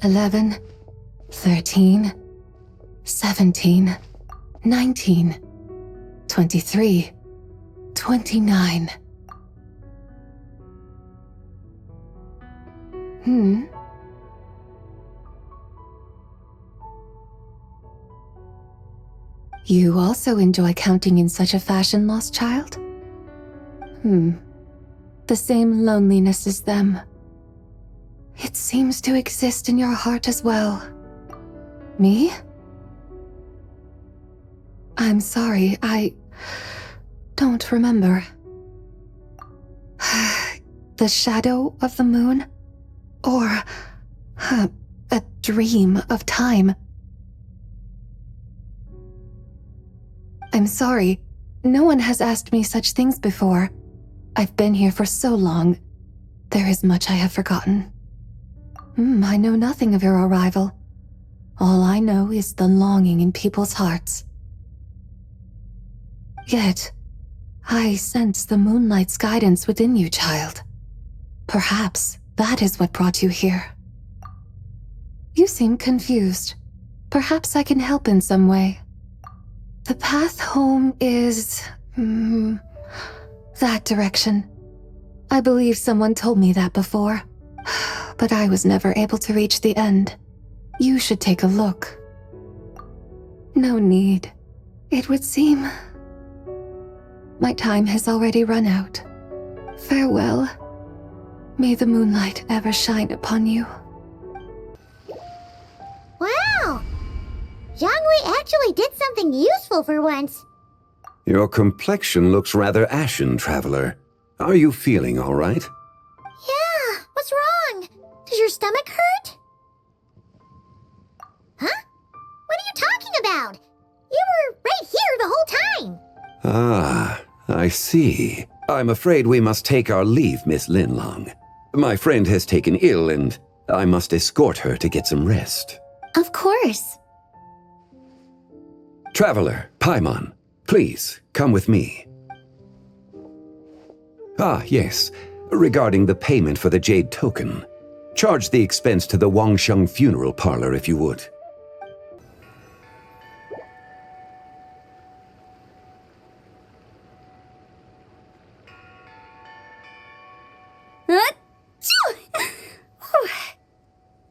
Speaker 9: $11, 13, 17, 19, 23, 29. You also enjoy counting in such a fashion, lost child? The same loneliness as them. It seems to exist in your heart as well. Me? I'm sorry, I don't remember. The shadow of the moon? Or a dream of time? I'm sorry. No one has asked me such things before. I've been here for so long. There is much I have forgotten. I know nothing of your arrival. All I know is the longing in people's hearts. Yet, I sense the moonlight's guidance within you, child. Perhaps that is what brought you here. You seem confused. Perhaps I can help in some way. The path home is... that direction. I believe someone told me that before, but I was never able to reach the end. You should take a look. No need. It would seem... my time has already run out. Farewell. May the moonlight ever shine upon you.
Speaker 1: Wow! Zhongli actually did something useful for once.
Speaker 11: Your complexion looks rather ashen, traveler. Are you feeling all right?
Speaker 1: Yeah, what's wrong? Does your your stomach hurt? Huh? What are you talking about? You were right here the whole time.
Speaker 11: Ah, I see. I'm afraid we must take our leave, Miss Linlong. My friend has taken ill and I must escort her to get some rest.
Speaker 1: Of course.
Speaker 11: Traveler, Paimon, please, come with me. Ah, yes. Regarding the payment for the jade token. Charge the expense to the Wangsheng funeral parlor if you would.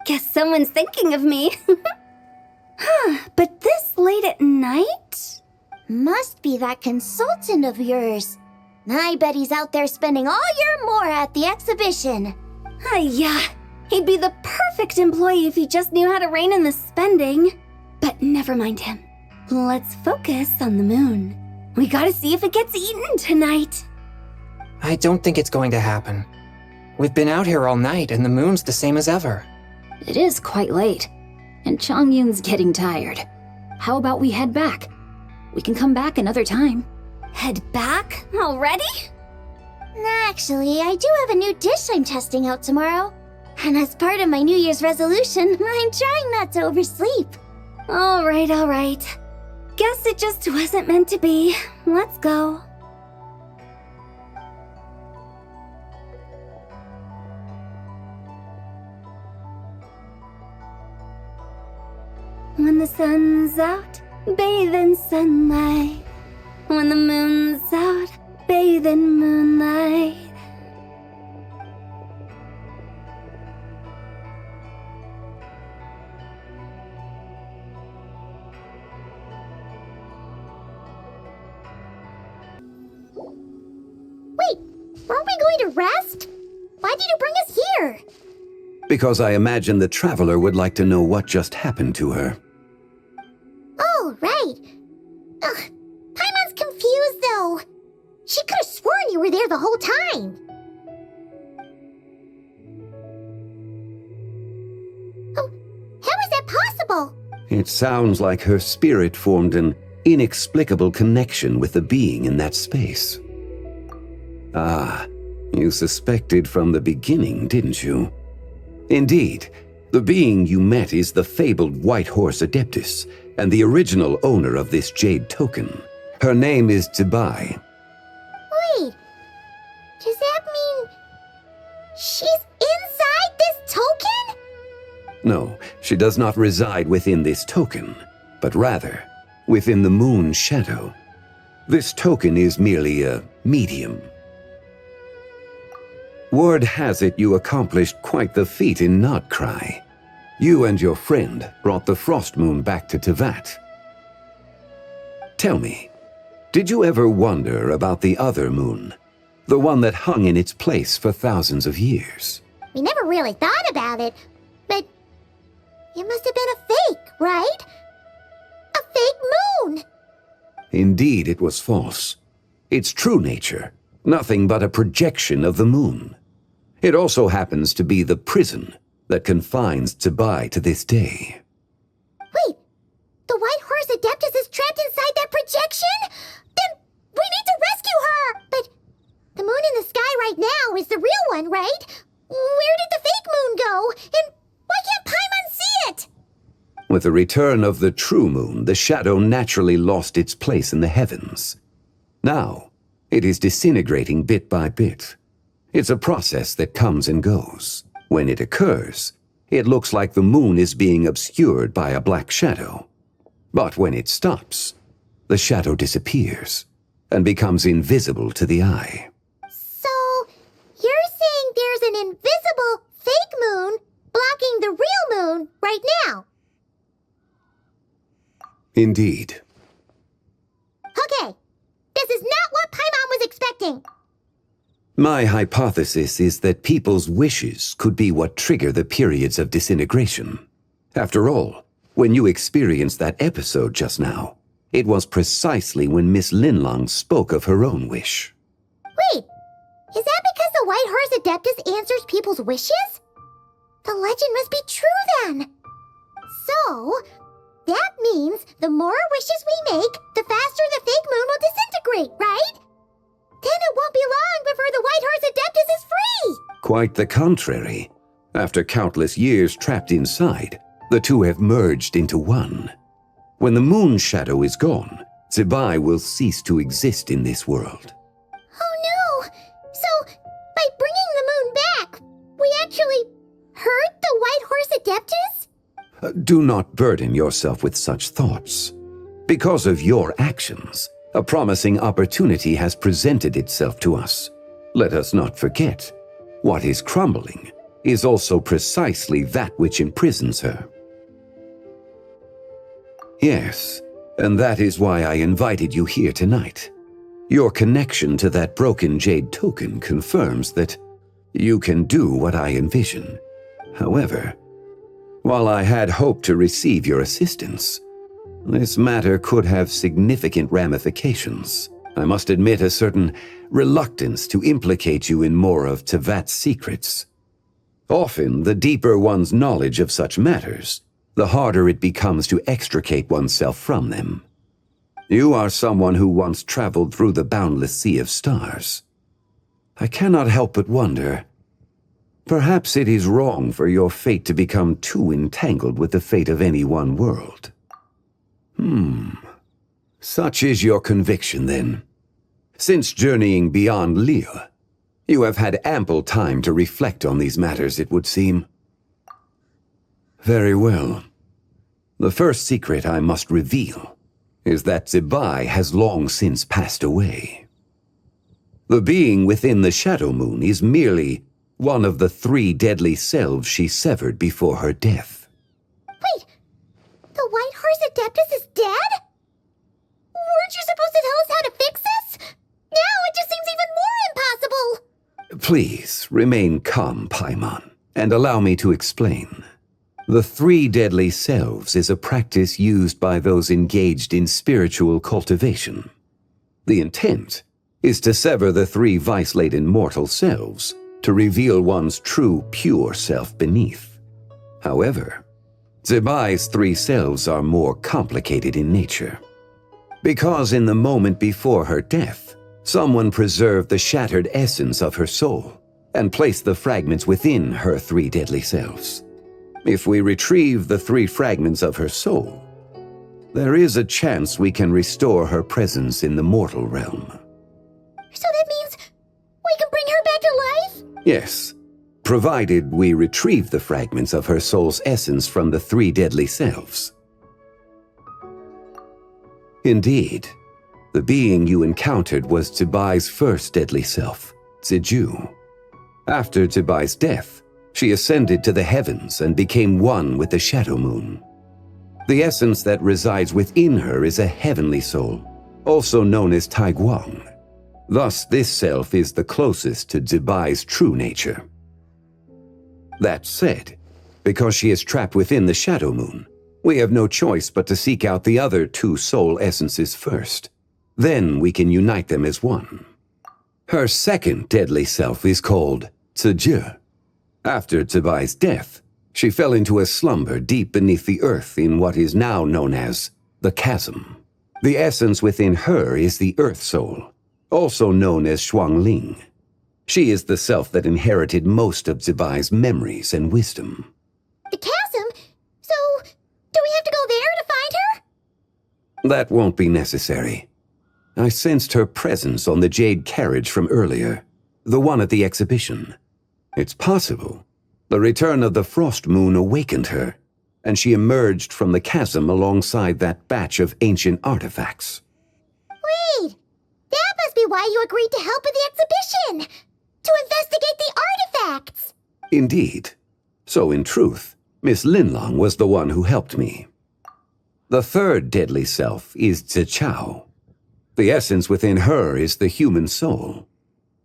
Speaker 2: Guess someone's thinking of me. But this late at night?
Speaker 1: Must be that consultant of yours. I bet he's out there spending all year more at the exhibition.
Speaker 2: Yeah, he'd be the perfect employee if he just knew how to rein in the spending. But never mind him. Let's focus on the moon. We gotta see if it gets eaten tonight.
Speaker 5: I don't think it's going to happen. We've been out here all night and the moon's the same as ever.
Speaker 4: It is quite late, and Chongyun's getting tired. How about we head back? We can come back another time.
Speaker 2: Head back? Already?
Speaker 1: Actually, I do have a new dish I'm testing out tomorrow. And as part of my New Year's resolution, I'm trying not to oversleep.
Speaker 2: All right. Guess it just wasn't meant to be. Let's go. When the sun's out, bathe in sunlight. When the moon's out, bathe in moonlight.
Speaker 1: Wait, weren't we going to rest? Why did you bring us here?
Speaker 11: Because I imagine the traveler would like to know what just happened to her.
Speaker 1: Oh, right. Ugh, Paimon's confused, though. She could have sworn you were there the whole time. Oh, how is that possible?
Speaker 11: It sounds like her spirit formed an inexplicable connection with the being in that space. Ah, you suspected from the beginning, didn't you? Indeed, the being you met is the fabled White Horse Adeptus, and the original owner of this jade token. Her name is Zibai.
Speaker 1: Wait, does that mean she's inside this token?
Speaker 11: No, she does not reside within this token, but rather within the moon's shadow. This token is merely a medium. Word has it you accomplished quite the feat in Nodcry. You and your friend brought the Frost Moon back to Tevat. Tell me, did you ever wonder about the other moon? The one that hung in its place for thousands of years?
Speaker 1: We never really thought about it, but it must have been a fake, right? A fake moon!
Speaker 11: Indeed, it was false. Its true nature, nothing but a projection of the moon. It also happens to be the prison that confines Zibai to this day.
Speaker 1: Wait, the White Horse Adeptus is trapped inside that projection? Then we need to rescue her! But the moon in the sky right now is the real one, right? Where did the fake moon go? And why can't Paimon see it?
Speaker 11: With the return of the true moon, the shadow naturally lost its place in the heavens. Now, it is disintegrating bit by bit. It's a process that comes and goes. When it occurs, it looks like the moon is being obscured by a black shadow. But when it stops, the shadow disappears and becomes invisible to the eye.
Speaker 1: So, you're saying there's an invisible fake moon blocking the real moon right now?
Speaker 11: Indeed.
Speaker 1: Okay, this is not what Paimon was expecting.
Speaker 11: My hypothesis is that people's wishes could be what trigger the periods of disintegration. After all, when you experienced that episode just now, it was precisely when Miss Linlong spoke of her own wish.
Speaker 1: Wait, is that because the White Horse Adeptus answers people's wishes? The legend must be true then. So, that means the more wishes we make, the faster the fake moon will disintegrate, right? Then it won't be long before the White Horse Adeptus is free!
Speaker 11: Quite the contrary. After countless years trapped inside, the two have merged into one. When the moon shadow is gone, Zibai will cease to exist in this world.
Speaker 1: Oh no! So, by bringing the moon back, we actually hurt the White Horse Adeptus?
Speaker 11: Do not burden yourself with such thoughts. Because of your actions, a promising opportunity has presented itself to us. Let us not forget, what is crumbling is also precisely that which imprisons her. Yes, and that is why I invited you here tonight. Your connection to that broken jade token confirms that you can do what I envision. However, while I had hoped to receive your assistance, this matter could have significant ramifications. I must admit a certain reluctance to implicate you in more of Tevat's secrets. Often, the deeper one's knowledge of such matters, the harder it becomes to extricate oneself from them. You are someone who once traveled through the boundless sea of stars. I cannot help but wonder, perhaps it is wrong for your fate to become too entangled with the fate of any one world. Such is your conviction, then. Since journeying beyond Liyue, you have had ample time to reflect on these matters, it would seem. Very well. The first secret I must reveal is that Zibai has long since passed away. The being within the Shadow Moon is merely one of the 3 deadly selves she severed before her death.
Speaker 1: Wait, the White Horse Adeptus is dead? Weren't you supposed to tell us how to fix this? Now it just seems even more impossible!
Speaker 11: Please, remain calm, Paimon, and allow me to explain. The 3 deadly selves is a practice used by those engaged in spiritual cultivation. The intent is to sever the 3 vice-laden mortal selves to reveal one's true, pure self beneath. However, Zibai's 3 selves are more complicated in nature. Because in the moment before her death, someone preserved the shattered essence of her soul and placed the fragments within her 3 deadly selves. If we retrieve the 3 fragments of her soul, there is a chance we can restore her presence in the mortal realm.
Speaker 1: So that means we can bring her back to life?
Speaker 11: Yes, provided we retrieve the fragments of her soul's essence from the 3 deadly selves. Indeed, the being you encountered was Zibai's first deadly self, Ziju. After Zibai's death, she ascended to the heavens and became one with the Shadow Moon. The essence that resides within her is a heavenly soul, also known as Taiguang. Thus, this self is the closest to Zibai's true nature. That said, because she is trapped within the Shadow Moon, we have no choice but to seek out the other 2 soul essences first. Then we can unite them as one. Her second deadly self is called Ziju. After Zibai's death, she fell into a slumber deep beneath the earth in what is now known as the Chasm. The essence within her is the Earth Soul, also known as Zhongli. She is the self that inherited most of Zibai's memories and wisdom.
Speaker 1: The chasm? So, do we have to go there to find her?
Speaker 11: That won't be necessary. I sensed her presence on the jade carriage from earlier, the one at the exhibition. It's possible the return of the Frost Moon awakened her, and she emerged from the chasm alongside that batch of ancient artifacts.
Speaker 1: Wait, that must be why you agreed to help with the exhibition! To investigate the artifacts!
Speaker 11: Indeed. So in truth, Miss Linlong was the one who helped me. The 3rd deadly self is Zichao. The essence within her is the human soul,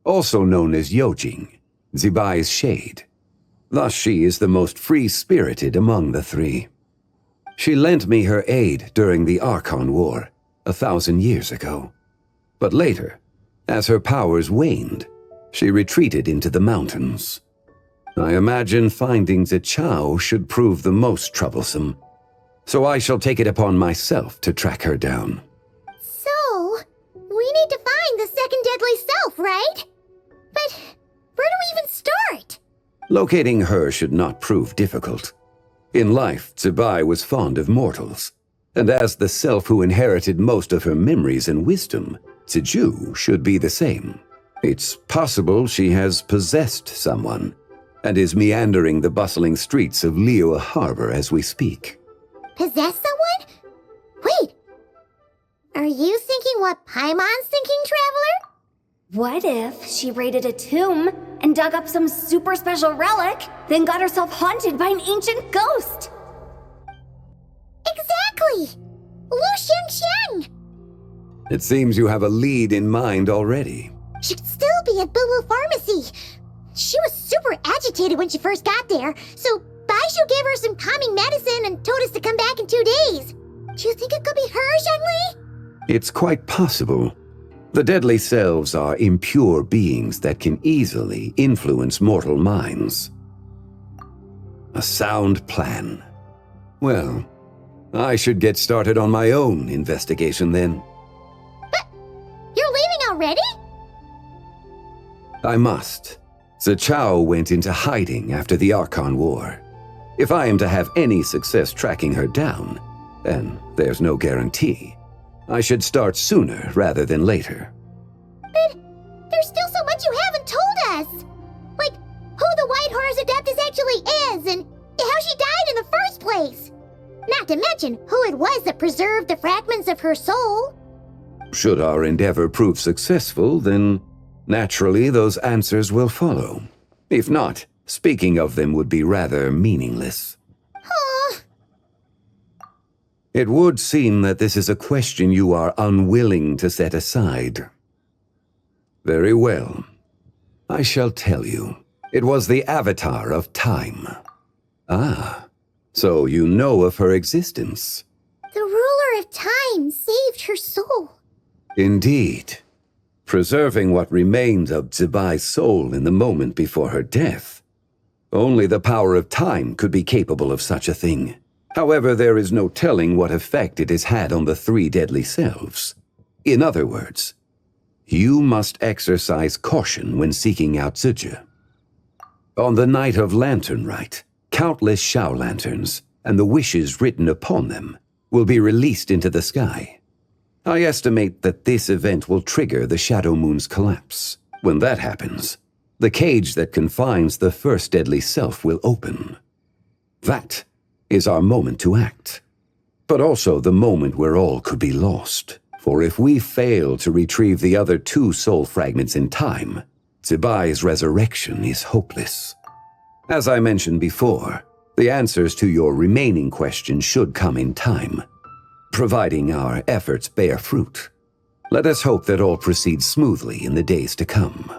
Speaker 11: also known as Yojing, Zibai's shade. Thus she is the most free-spirited among the 3. She lent me her aid during the Archon War 1,000 years ago. But later, as her powers waned, she retreated into the mountains. I imagine finding Zichao should prove the most troublesome, so I shall take it upon myself to track her down.
Speaker 1: So, we need to find the second deadly self, right? But where do we even start?
Speaker 11: Locating her should not prove difficult. In life, Zibai was fond of mortals, and as the self who inherited most of her memories and wisdom, Ziju should be the same. It's possible she has possessed someone, and is meandering the bustling streets of Liyue Harbor as we speak.
Speaker 1: Possess someone? Wait, are you thinking what Paimon's thinking, Traveler?
Speaker 2: What if she raided a tomb and dug up some super special relic, then got herself haunted by an ancient ghost?
Speaker 1: Exactly! Lu Xiangxiang!
Speaker 11: It seems you have a lead in mind already.
Speaker 1: She could still be at Boo Boo Pharmacy. She was super agitated when she first got there, so Baishu gave her some calming medicine and told us to come back in 2 days. Do you think it could be her, Zhongli?
Speaker 11: It's quite possible. The deadly selves are impure beings that can easily influence mortal minds. A sound plan. Well, I should get started on my own investigation then.
Speaker 1: But you're leaving already?
Speaker 11: I must. Zichao went into hiding after the Archon War. If I am to have any success tracking her down, and there's no guarantee, I should start sooner rather than later.
Speaker 1: But there's still so much you haven't told us. Like, who the White Horse Adeptus actually is, and how she died in the first place. Not to mention who it was that preserved the fragments of her soul.
Speaker 11: Should our endeavor prove successful, then naturally those answers will follow. If not, speaking of them would be rather meaningless.
Speaker 1: Huh.
Speaker 11: It would seem that this is a question you are unwilling to set aside. Very well. I shall tell you. It was the avatar of time. Ah, so you know of her existence.
Speaker 1: The ruler of time saved her soul.
Speaker 11: Indeed. Preserving what remained of Zibai's soul in the moment before her death. Only the power of time could be capable of such a thing. However, there is no telling what effect it has had on the 3 deadly selves. In other words, you must exercise caution when seeking out Ziju. On the night of Lantern Rite, countless Shao lanterns, and the wishes written upon them, will be released into the sky. I estimate that this event will trigger the Shadow Moon's collapse. When that happens, the cage that confines the first deadly self will open. That is our moment to act, but also the moment where all could be lost. For if we fail to retrieve the other 2 soul fragments in time, Zibai's resurrection is hopeless. As I mentioned before, the answers to your remaining questions should come in time, providing our efforts bear fruit. Let us hope that all proceeds smoothly in the days to come.